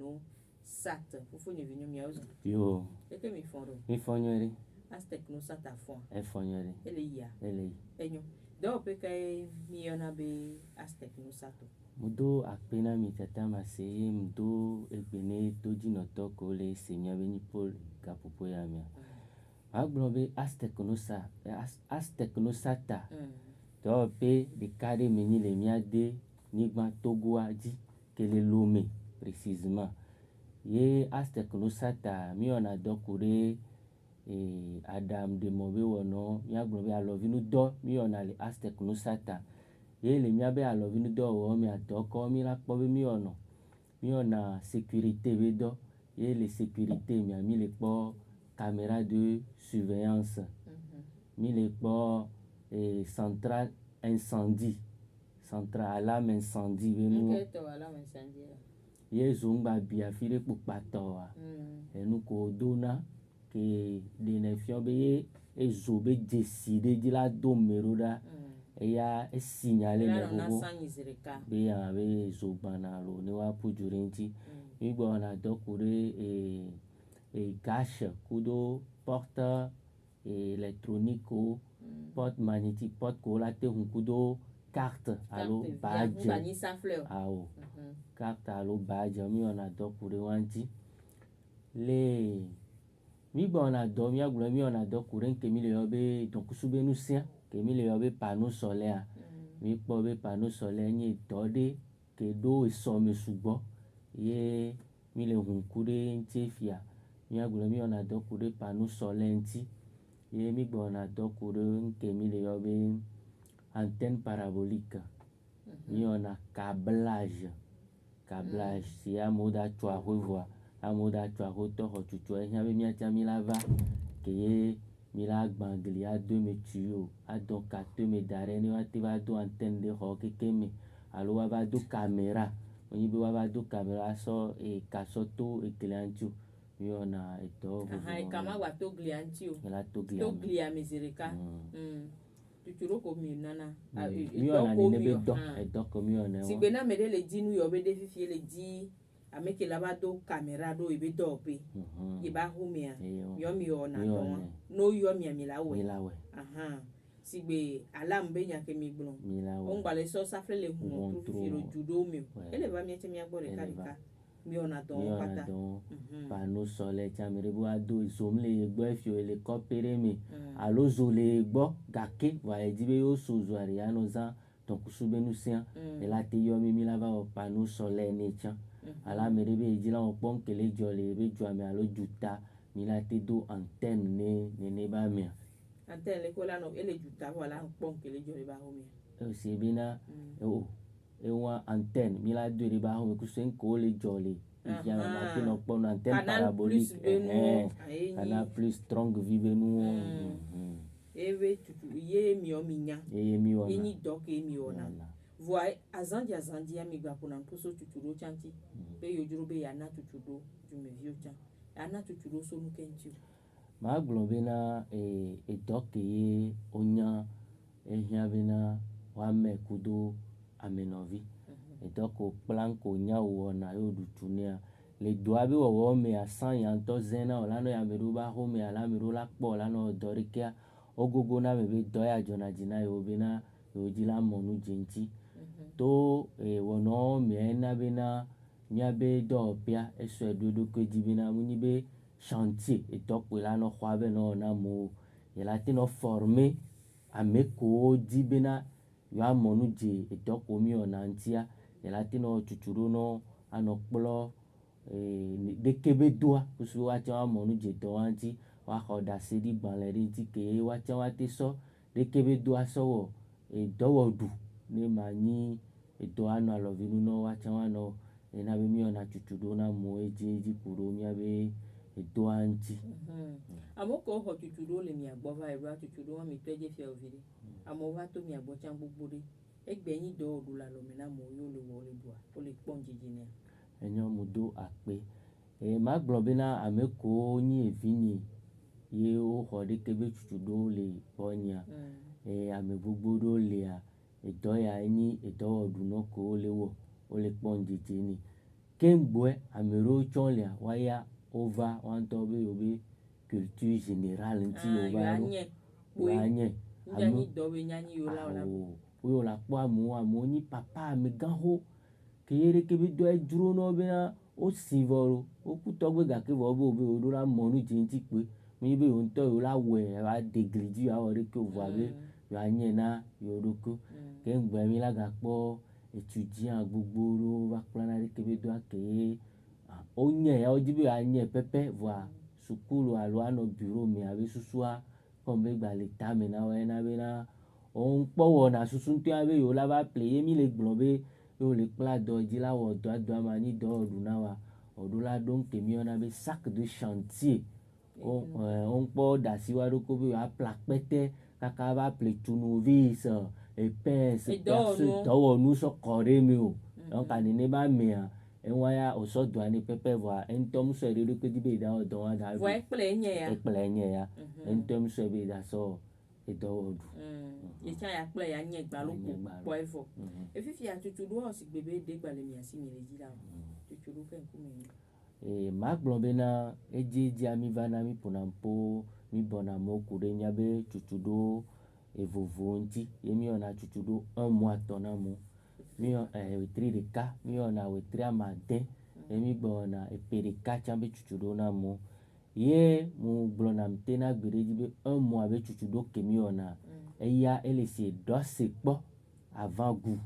no sat fufu ni vinyo miauzo yo eke mi fondo mi fonyere Aztec no sat afon e fonyere ele ya ele enyo do pe kai mi yona be Aztec no sato mudo akpena mi tata maseye mudo egbene toji no toko le semia be ni pol kapopo ya mia agblɔ be Aztec no sata tɔ pe ɖeka ɖe me nyi le míade nyigba Togoa dzi ke le Lomé précisément ye Aztec no sata míwɔna dɔ ku ɖe Adam de mo be wɔnɔ míagblɔ be alɔvinudɔ míwɔna le Aztec no sata ye le míabe alɔvinudɔ wɔ mia dɔ kɔ mi la kpɔ be míwɔna sécurité be dɔ ye le sécurité mia mi le kpɔ caméra de surveillance mi le kpɔ central incendie central alarme incendie be nu ye zongba bia fi ɖe kpukpatɔa enu ko dona ke ɖene fiɔ be ye ezo be dzesi ɖe dzi la do me ɖo ɖa eya esi nya le me xoxo be ya be zo gbana lo ne wa ƒu du ɖe ŋuti mi gbɔna dɔ ku ɖe gâche kudo porte électronique porte magnétique porte ko la te hu kudo carte alo badge awo carte alo badge mi wɔna dɔ ku ɖe wa ŋuti le mi gbɔna dɔ míagblɔ mi wɔna dɔ ku ɖe ŋke mi le yɔ be dɔkusu be nusia ke mi le yɔ be panneau solaire mi kpɔ be panneau solaire nye dɔ ɖe ke ɖo esɔme sugbɔ ye mi le hu ku ɖe ŋuti fia míagblɔ mi wɔna dɔ ku ɖe panneau solaire ŋuti ye mi gbɔna dɔ ku ɖe ŋke mi le yɔ be antenne parabolique mi wɔna câblage si amewo da tso ahoe vɔa amewo da tso ahoe tɔ xɔ tutua ehiã be míatia mi la va ke ye mi la gbã gli ado eme tuyau adɔ kato eme da ɖe ne woate va do antenne ɖe xɔ keke me alo woava do caméra wonyi be woava do caméra asɔ kasɔ to eglia ŋuti o mi wɔna edɔ vovovo kama gba to glia ŋuti o la to glia me zi ɖeka tuturo ko mi nana mi wɔna nene be edɔ ko mi wɔna sigbe na me ɖe le dzi nu yɔ be ɖe fifi le dzi ame ke la va do caméra ɖo ebe dɔ pe ye ba ho mia yɔ mi wɔna dɔ no yɔ mia mi la wɔ sigbe alarme be nya ke mi gblɔ o ŋgba le sɔ safle le hu tufi ro ju ɖo mi o ele va miete mia gbɔ ɖeka mi wɔna dɔ kpata panneau solaire ti ame ɖe be woado zo mi le gbɔ efi le kɔpe ɖe me alo zo le gbɔ gake vɔa edzi be yewo so zoa ɖe ya nɔ zã dɔkusu be nusia ela te yɔ mi la va wɔ panneau solaire ne tsã ala ame ɖe be edzi la wɔ kpɔ ŋke le dzɔ le be dzoa me alo dzuta mi la te do antenne ne nene ba mea antenne le ko la no ele dzuta vɔ la kpɔ ŋke le dzɔ le ba ho mea si bena ewa antenne mi la do ɖe ba ho me kusu ŋke le dzɔ le ifia me ma te nɔ kpɔ no antenne parabolique Canal Plus strong vie be nuwo ebe tutu ye miɔ mi nya ye mi wɔna ye dɔ ke mi wɔna vɔa azãdi ya mi gba ƒona ŋkuso tutu ɖo tsã ŋuti be yodzro be ya na tutu ɖo dumeviwo tsã ana tutu ɖo so nu ke ŋuti o ma gblɔ bena edɔ ke ye wonya ehiã bena woame kudo amenɔvi edɔ ko kpla ko nya wɔna ye woɖu tu nea le dɔa be wɔwɔ mea sã ya ŋutɔ zẽna o la nɔ ame ɖewo ba ho mea la ame ɖewo la kpɔ la nɔ dɔ ɖekea wogogo na me be dɔ ya dzɔna dzi na yewo bena yewo dzi la mɔ nu dze ŋuti to wɔnɔ mea ena bena míabe dɔwɔƒea esɔe ɖo eɖokui dzi bena mu nyi be chantier edɔkpoe la nɔ xɔa be nɔ wɔna amewo ye la te nɔ former ame kowo di bena yewoamɔ nu dze edɔ ko mi wɔna ŋutia ye la te nɔ tutu ɖo nɔ anɔ kplɔ ɖeke be doa kusu woatsã woamɔ nu dze dɔ wa ŋuti woaxɔ ɖase ɖi gbalẽ ɖe ŋuti ke ye woatsã woate sɔ ɖeke be do asɔ wɔ dɔwɔɖu ne ma nyi edɔ anɔ alɔvinu na woatsã woanɔ ena be mi wɔna tutu ɖo na amewo edzi ku ɖo míabe edɔa ŋuti amewo kewo xɔ tutu ɖo le mia gbɔ va eɖoa tutu ɖo wɔmitɔ dze fia vi ɖe amewo va to mia gbɔ tsã gbogbo ɖe egbe nyi dɔwɔɖu le alɔme na amewo ye wole wɔ le ɖua wole kpɔm dzidzi nea enyo mu do akpe ma gblɔ bena ame kowo nyi evinye ye woxɔ ɖeke be tutu ɖo le gbɔnyea ame gbogbo ɖewo lea edɔ ya enyi edɔwɔɖu nɔ ko wole wɔ wole kpɔm dzidzi nɛ Kengboe amero chonlia waya over wanto be obe culture générale nti over wanye nyanyi dobe nyanyi yola ola o la po amu ni papa me ganho kere ke bi do e duro no be na o sivoro o ku to gbe ga ke bo bo be o do la mo nu jinti pe mi be o nto o la we wa degree ya o re ke o wa be yo anye na yo roku kengboe mi la ga po étudiant gbogbo ro va plan na ke be do ake o nye ya o di be anye pepe voa sukulu alo ano bureau mi abi susua kombe gba le ta me na we na be na o npo wo na susu nto ya be yo la ba play ye mi le gbon be yo le pla do di la wo do ado ma ni do du na wa o do la don ke mi ona be sac de chantier o npo da si wa ro ko be a pla pete kaka ba play tournevis e pince perce do nu so kore mi o on ka ni ba mi a enwa ya o so do ani pepe voa entom so re ko di be da o do wa da voa ekple ya entom so be da so e do o du ye cha ya kple ya nye gba lo po efo efifi atutu do o si gbebe de gba le mi asi mi le ji la tutu do ken ku mi ma gbon be na eji ami va na mi ponampo mi bona mo kure nya be tutu do evovo nti yemi ona tutu do un mois tona mo mi wetri de ka mi ona wetri amade yemi bona eperika chambe tutu do na mo ye mu blona mtena gbere ji be un mois be tutu do ke mi ona eya elese do se po avant goût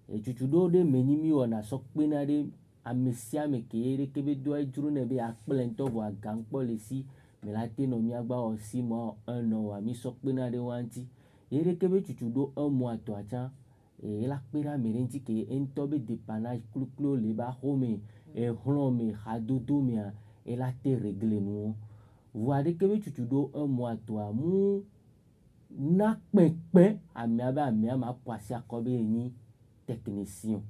e tutu do de meni mi ona so pe na de amesia me kere ke be do ejuru ne be akple nto bo agan po le si me la te no mi agba o 6 mois 1 an wa mi so pe na de wanti yere ke be tutu do 1 mois to acha e la pera mere nti ke ento be dépannage clou le ba home e hlo me hadudu mi a e la te régler nu wa de ke be tutu do 1 mois to amu na pepe ami aba mi ama pasi akobe ni technicien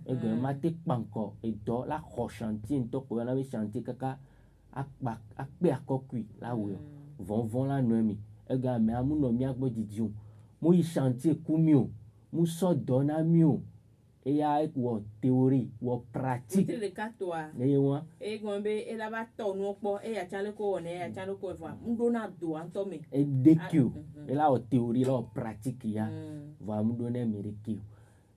e go ma te panko e do la ho chantier nto ko na be chantier kaka akpe akokui la we von la no mi e go ami amu no mi agbo didiun mo yi chantier kumio mu so do na mi o e ya wo théorie wo pratique le katoa e won e gombe e la ba to nu po e ya chale ko ne ya chale ko fa ndo na do anto me e dekio e la wo théorie la wo pratique ya va mu do na meriki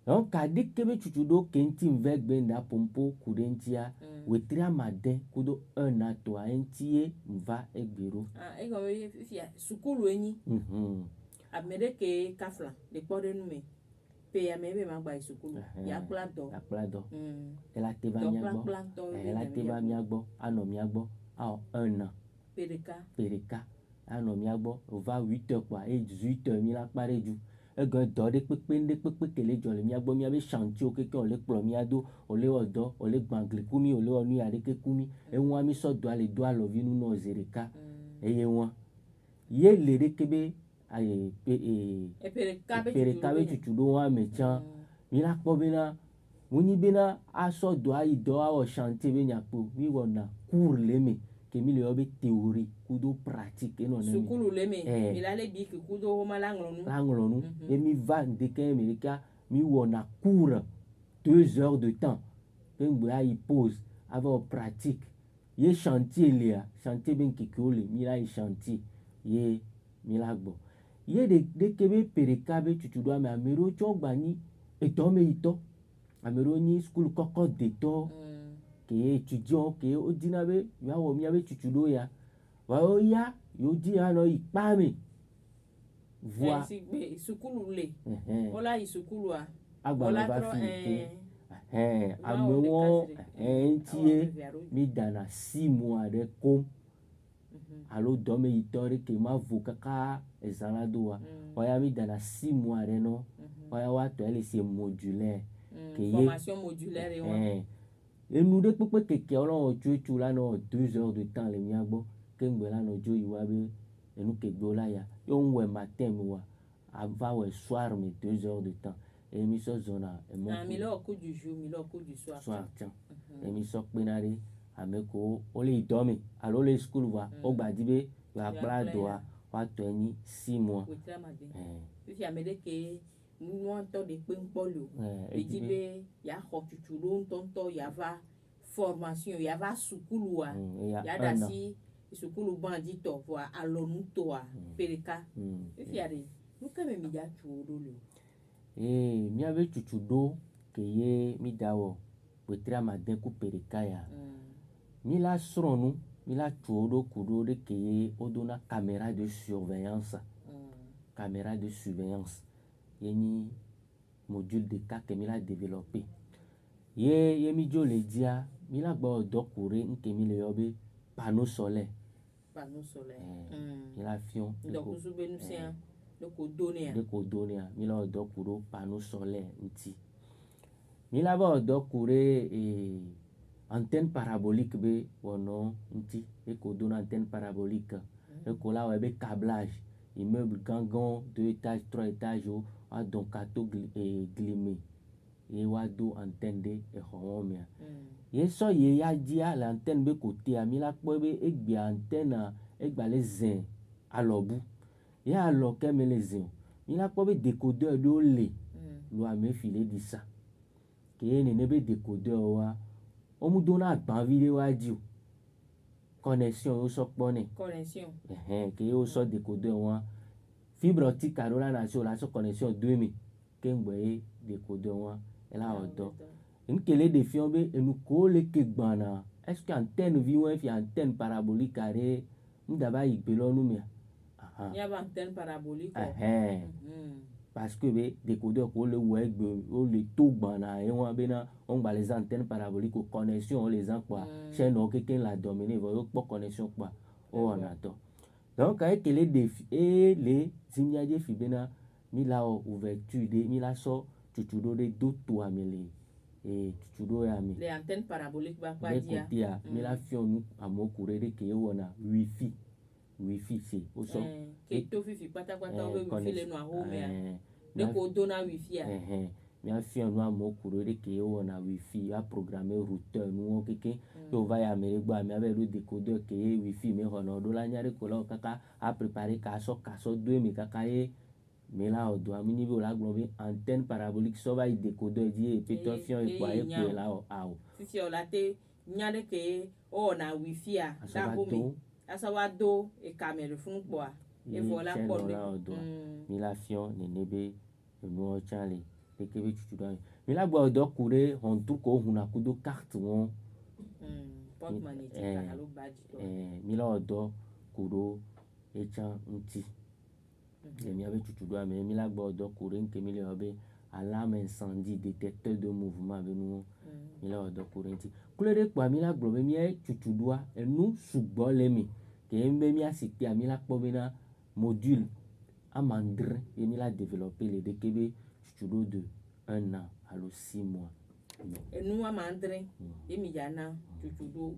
donc adi kebe tutu do kenti mvegbe nda pompo kudentia wetri amade kudo 1 an to entie mva egbero e gombe fia sukulu enyi amede ke kafla de pode nu me pe ya me be ma gba sukulu ya plado ela te ba mi agbo ela te ba mi agbo ano mi agbo a 1 an pereka ano mi agbo over 8 heures quoi et 18 heures mi la pare ju e go do de pepe kele jo le mi agbo mi abe chantier o keke o le plo mi ado o le odo o le gbangle kumi o le onu ya de ke kumi e won mi so do ale do alo vi nu no zereka eye won ye le de kebe aye pereka be tutu do wa me chan mi la po be na woni be na aso do ayi do a o chantier be nya po mi wona cours le me ke mi le obe théorie kudo pratique no ne sukulu le me mi la le bi ke kudo ma la nglonu e mi va de ke america mi wona cours 2 heures de temps pe ngbe ayi pause avant pratique ye chantier le a chantier ben ke ko le mi la chantier ye mi la gbo ye de kebe pereka be tutu do me amero cho gba ni eto me ito amero ni school koko de to ke étudiant ke o dinabe ya wo mi abe tutu do ya wa o ya yo di ano ipa mi voi si be sukulu le ola isukulu a agba la ba fi ke amewo entie mi dana 6 mois de com alo do me itori ke ma vo kaka ezalado wa ya mi dana 6 mois de no wa wa to ele c'est modulaire que formation modulaire enu de pepe keke olorun chuchu la no 2 heures de temps le mi agbo kengbe la no jo iwa be enu kegbe la ya yo nwe matin mi wa ava we soir mi 2 heures de temps e mi so zona e mo mi lo ko du jour mi lo ko du soir tiens e mi so pe na re ameko o le domi alo le school wa o gba dibe wa gbra do wa to ni 6 mois fi amede ke nu to de pe npo lo e dibe ya ho tutu lo ntonto ya va formation ya va sukulu wa ya da si sukulu bandi to wa alonu to wa pereka ifiare nuka me mi ja chudo le mi ave chuchudo ke ye mi dawo petra maden ku pereka ya mi la sronu mi la chudo kudo de ke ye odona caméra de surveillance yeni module de cas que mi la développé ye mi jo le dia mi la gba odo kure nke mi le yobe panneau solaire mi la fion donc vous benu c'est de ko donner mi la odo kuro panneau solaire nti mi la ba odo kure antenne parabolique be wono nti e ko dona antenne parabolique e ko la we be câblage immeuble gangan 2 étages 3 étages a donc kato glimé et wa do antenne de e homia ye so ye ya dia l'antenne be côté a mi la po be egbe antenne egba les zin alobu ya alo ke me les zin mi la po be décodeur do le lo a me filer di ça ke ne be décodeur wa o mu dona agban video wa di o connexion o so pone connexion ke o so décodeur wa fibre optique arola na so connexion 2000 ke ngbe décodeur wa ela odo nkele de fion be enu ko le ke gbana est-ce que antenne vi won fi antenne parabolique are ndaba igbelo nu mi ya ba antenne parabolique parce que be décodeur ko le wo egbe o le to gbana e won be na on gba les antennes paraboliques connexion on les en quoi chaîne o keken la dominer vo po connexion quoi o on attend donc ekele de le zimyaje fi be na mi la ouverture de mi la so chuchudo de do to amele chuchudo ya mi les antennes paraboliques ba kwa dia mi la fionu amokure de ke wona wifi c'est o so ke to fifi patapata o be wifi le no ahome ya de ko dona wifi ya mi a fionu amokure de ke wona wifi a programmer routeur nu o keke to va ya mere gba mi ave do décodeur ke wifi me hono do la nyare ko lo kaka a préparer ka so 2 mi kaka ye mais là on doit mini la globe antenne parabolique so va décodeur di peto fion e kwa e pe la o si o la te nyare ke o na wifi a da home asa wa do e camera fun po a e vola po mi la fion ne nebe no chale e ke be chuchu da mi la gba odo kure hon tu ko huna kudo carte won porte magnétique alo badge to mi la odo kuro e chan nti mi ave chuchu do mi la gba odo kure nke mi le obe alarme incendie détecteur de mouvement be nu mi la odo kure nti kulere pa mi la gbo be mi e chuchu do enu sugbo le mi ke mbe mi asite mi la po be na module amandre et mi la développer le dekebe chuchu de 1 an à 6 mois enu amandre e mi jana chuchu do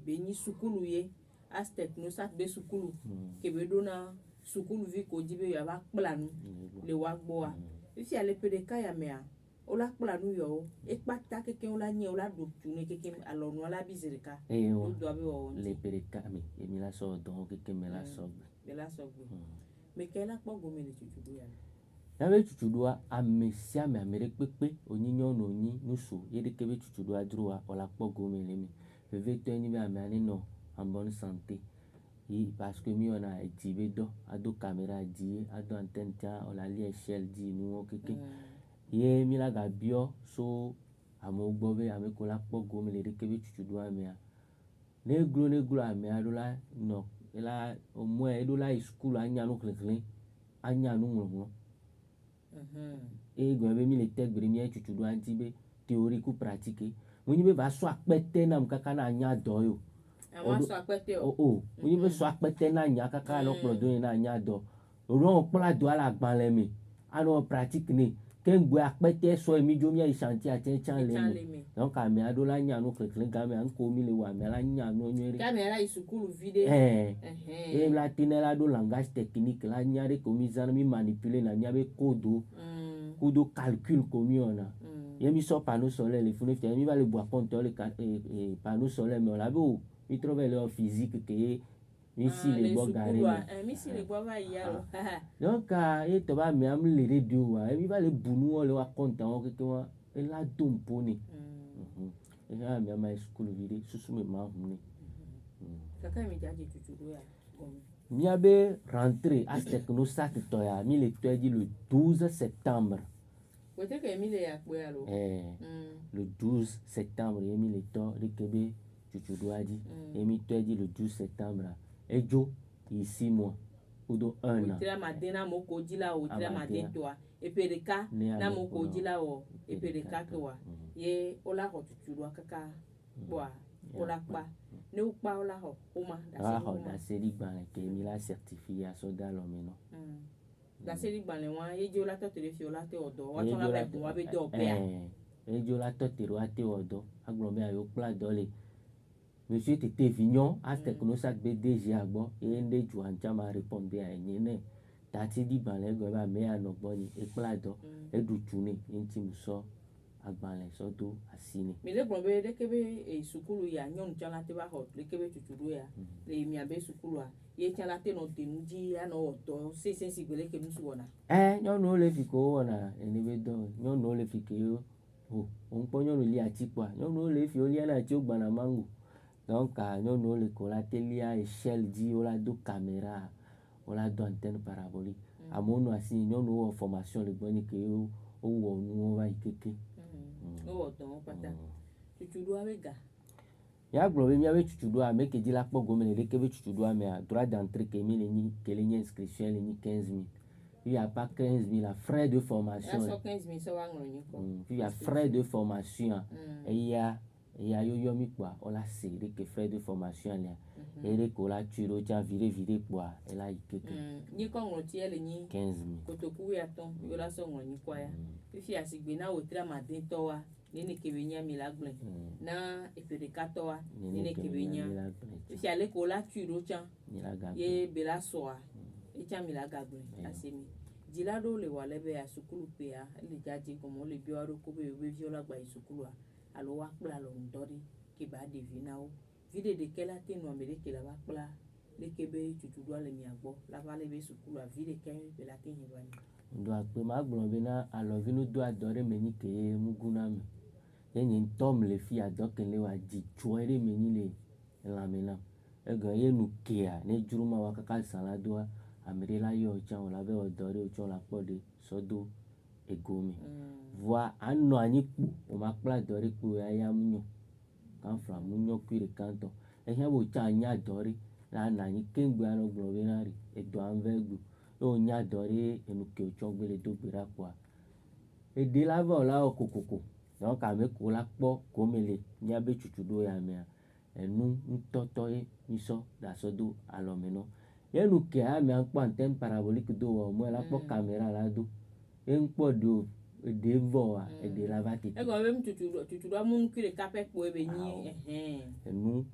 be ni sukulu ye aztec no sa be sukulu ke be do na sukulu vi ko dibe ya ba planu le wa gbo a ifi ale pereka ya me a o la planu yo e pata keke o la nye o la do tune keke alonu ala bizirika o do abi o le pereka mi e mi la so don keke me la so me ke la po go me le chuchu ya na be chuchu do a mesia me amere pepe onyinyo no nyi nusu ye de ke be chuchu do adru a o la po go me le mi ve to ni me amani no en bonne santé parce que mi on a activé ado caméra di ado antenne tia on la li échelle di nu o keke ye mi la ga bio so amo gbobe ame ko la po go mi le de ke bi chuchu do ame a ne glo ame a do la no la au moins do la school anya no kle anya no mo go be mi le tegbre mi e chuchu do anti be théorie ku pratique mo ni be va so apete na mkaka na anya do yo oyin be so apete na nya kaka lo prodo na nya do ro pla do ala gban le mi ano pratique ni ke ngbe apete so mi jo mi e chantier atenchan le mi donc ami ado la nya no kle ga mi an ko mi le wa mi la nya no nyere camera isukulu vide e la tinela do langage technique la nya re ko mi zan mi manipuler na nya be kodo calcul ko mi ona ye mi so panneau solaire le fune fi mi va le bois compteur le panneau solaire mais on la be mi trouve le physique que ici les bois garés mi si le bois va ya donc et to ba mi am le radio wa e mi va le bunu le wa compte on que wa e la dompo ni e ha mi ama school vide susu me ma hune kaka mi jaji tutudu ya mia be rentré à Technosat toya mi le toji le 12 septembre wote ke mi le ya kwe alo le 12 septembre mi le to le kebe tutudu aji et mi toji le 12 septembre et jo ici moi ou do 1 an tira madena moko jila o tira maden toa epereka na moko jila o epereka toa ye ola ho tutudu kaka boa ola pa ne o pa ola ho oma da seri gban ke mi la certifié so da lo me no da seri gban le wa ye jo la to tele fi ola te odo wa to la ba ko wa be do pe a e jo la to tele wa te odo agbo me ayo pla do le monsieur Tete Vignon à Technosat BDG agbo e nde ju anja ma répondre à nyene tati di gban le go ba me ano gbo ni e pla do e du tune nti muso agbanle so do asini mi le gbonbe de kebe e sukulu ya nyon chala te ba ho le kebe tutudu ya le mi abe sukulu a ye chala te no tenuji ya no odo se gbele ke musu wona nyon no le fi ko wona eni be do nyon no le fi ke yo o npo nyon li ati kwa nyon no le fi o li na ti o gbana mango donc nyon no le ko la te li a échelle di o la do caméra o la do antenne parabolique amono asi nyon no formation le gboni ke yo o wo nu o ba ikeke o don pata tutudu abega ya glo be mi abe tutudu a me ke di la po gome le ke be tutudu a me a droit d'entrée ke mi le ni ke le ni inscription le ni 15 000 il y a pas 15 000 la frais de formation so 15 000 so wa ngro ni ko il y a frais de formation et il y a yo mi kwa o la se le ke frais de formation le et le ko la turo ja vire kwa e la ikeke ni ko ngro ti ele ni 15 000 kotoku ya ton yo la so ngro ni kwa ya fi asigbe na o tra ma den to wa nene kebenya milagble na eperekato wa nene kebenya fi ale ko la turo chan ye bela soa e chan milagable asemi jilado le wale be a sukulu pe a le jaji como le bioro ko be viola gba sukulu a alo wa pla lo ndori ke ba de vinao vide de kela te no amere ke la wa pla le kebe tutudu ale mi agbo la vale be sukulu a vide ke be la te hibani ndo akpe ma gblɔ be na alɔvinu do adɔ ɖe me nyi ke muguna me ye nye ŋutɔ me le fi adɔ ke le wa dzi tsoe ɖe me nyi le elãme nam ege ye nu kea ne dzro ma wa kaka zã la doa ame ɖe la yɔ tsã o la be wɔ dɔ ɖe o tsã la kpɔ ɖe sɔ do egome voa anɔ anyi kpo o ma kpla dɔ ɖe kpo ya mu nyɔ kanfra mu nyɔ kui ɖeka ŋutɔ ehia be o tsã anya dɔ ɖe la na anyi keŋgbe anɔ gblɔ be na ri edɔ anvɛ gbe o nya dɔ ɖe enu ke o tsɔ gbe le do gbe ɖa kpoa eɖe la va o la wɔ kokoko donc ame ko la kpɔ ko me le miabe tutuɖo ya mea enu ŋutɔtɔ ye mi sɔ da sɔ do alɔme nɔ ye nu ke amea kpɔ antenne parabolique do wɔ mo la kpɔ caméra la do ye ŋkpɔ do eɖe vɔa eɖe la va tete ego be tutuɖo amu kui le kape kpo ebe nyi enu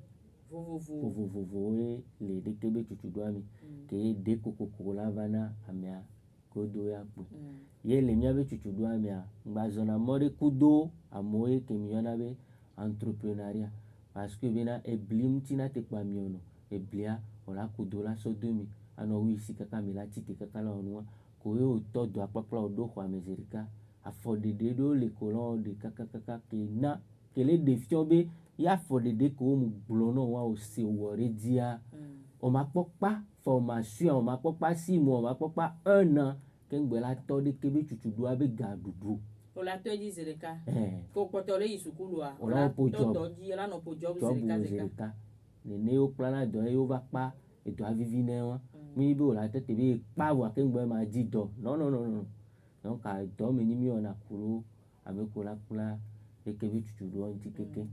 vovovo ye le ɖe ke be tutuɖoa mi ke ɖe kokoko la va na amea godo ya kpo ye le miabe tutuɖoa mea ŋgba zɔna mɔ ɖe kudo amewo ye ke mi yɔna be entrepreneuria parce que bena ebli ŋuti na te kpa mi ono eblia o la kudo la sɔ do mi anɔ wu isi kaka mi la tite kaka la wɔ nua ko ye o tɔ do akpakpla o do xɔ ame zi ɖeka afɔɖeɖe ɖewo le ko la wɔ ɖe kakakaka ke na ke le ɖe fiɔ be ya afɔɖeɖe ko wo mu gblɔ nɔ wa o se o wɔ ɖe dzia o ma kpɔ kpa formation o ma kpɔ kpa 6 mois o ma kpɔ kpa 1 an ke ŋgbe la tɔ ɖe ke be tutuɖoa be gaɖuɖu o la tɔ dzi zi ɖeka ko kpɔtɔ le yi sukulua o la po job tɔ dzi la nɔ po job zi ɖeka nene wo kpla na dɔ ye wo va kpa edɔa vivi ne wa mi be o la tete be kpa voa ke ŋgbe ma di dɔ non donc dɔ me nyi mi wɔna kuɖo ame ko la kpla le ke be tutuɖoa ŋuti keke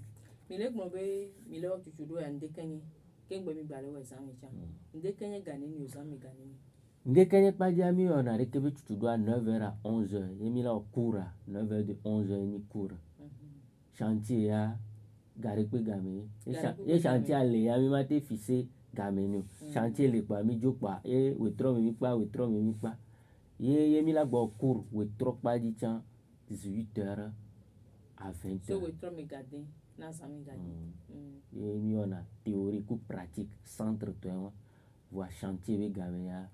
mi le gblɔ be mi le wɔ tutuɖo ya ŋdeke nye ke ŋgbe mi gba le wɔ examen tsã ŋdeke nye gane mi o examen gane mi ŋdeke nye kpadzia mi wɔna ɖe ke be tutuɖoa 9h à 11h ye mi la wɔ cours 9h de 11h ni cours chantier ya gaɖe kpe game ye chantier le ya mi ma te fixe game ni o chantier le kpa mi dzo kpa ye wetrɔ me mi kpa ye mi la gbɔ cours wetrɔ kpadzi tsã 18h à 20h so wetrɔ me gade na examen gade ye mi wɔna théorie ku pratique centre tɔ wa voa chantier be game ya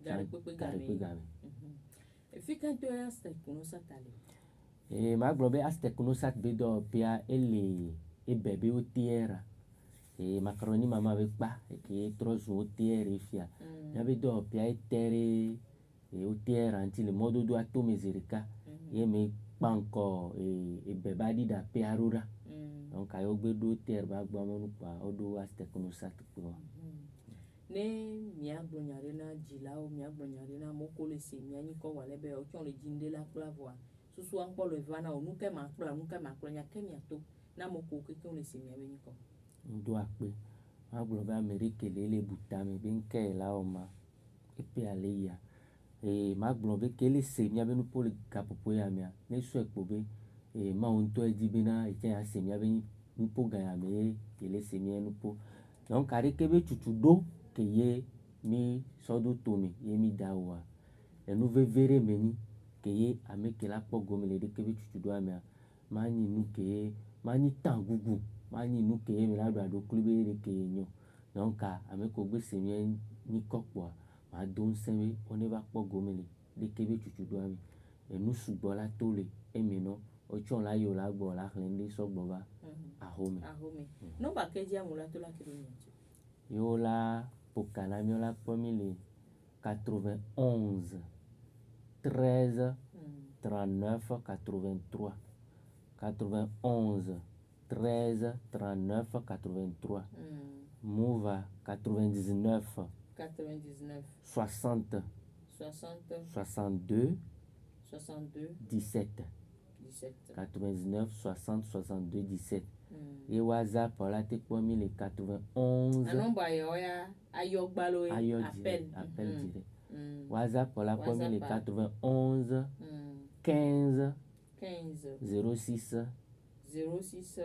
gaɖe kpe game fi kanto ya Technosat ale ma gblɔ be Technosat be dɔ pea ele bebe o terra e macaroni mama be pa que trouxe o terra fia ya be do pia terre e o terra anti le modo do ato miserica e me panko e beba di da pe arura donc ayo gbe do terre ba gba mo pa o do aste kono sat ko ne mia gbonyare na jila o mia gbonyare na moko le se mia ni ko wale be o chon le jinde la plavoa susu an polo vana o nuke ma nya kemia to na moko ke le se mia be ni ko ndo akpe ma gblo be amerique le butame be nke la o ma epe ale ya e ma gblo be ke le se mia be no polo kapopo ya mia ne so ekpo be e ma on to edi be na e chen ya se mia be ni po ga ya me ke le se mia no po donc are ke be tutu do ke ye mi sodo tome ye mi dawa e no vere meni ke ye ame ke la po gomele de ke be tutu do amia ma ni nu ke ye ma ni tangugu ma ni nu ke ye me la do klube de ke nyo donc ame ko gbe se mia ni kokpo ma don seme one ba po gomele de ke be tutu do ami e nu sugbo la to le e me no o chon la yo la gbo la hlende so gbo ba ahome no ba ke dia mula to la ke ni yo la pokala mi la pomile 91 13 39 83 91 13 39 83 Mouva 99 60 62 17 99 60 62 17 et WhatsApp là te pomi le 91 anomba yo ya ayo gbalo appel direct WhatsApp là pomi le 91 15 06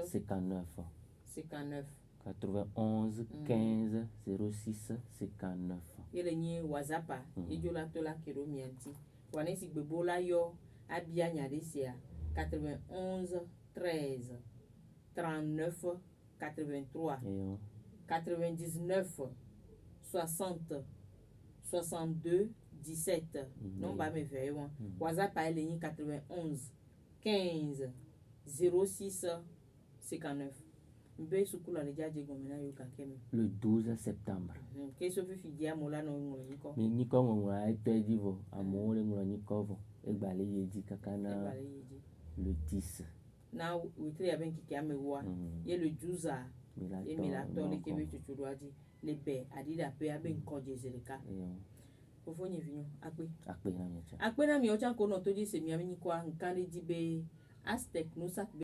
59 91 15 06 59 yele ni WhatsApp ijola to la kero mianti wanesi gbebola yo abia nyadesia 91 13 39 83 99 60 62 17 non ba me veille WhatsApp a ele ni 91 15 06 59 mbe sukula le jaje gomena yo kakeme le 12 septembre ke so fi dia mola no ngolo niko mi niko ngolo ai pe divo amore ngolo niko vo egbale yeji kakana le 10 na witre ya ben ki amewa ye le 12 et mila to le kebe chuchuru adi le be adida pe aben ko jezereka ofo nye vinyo akpe na mi ocha ko no to di se mi ami kwa nkan di be Aztec no sat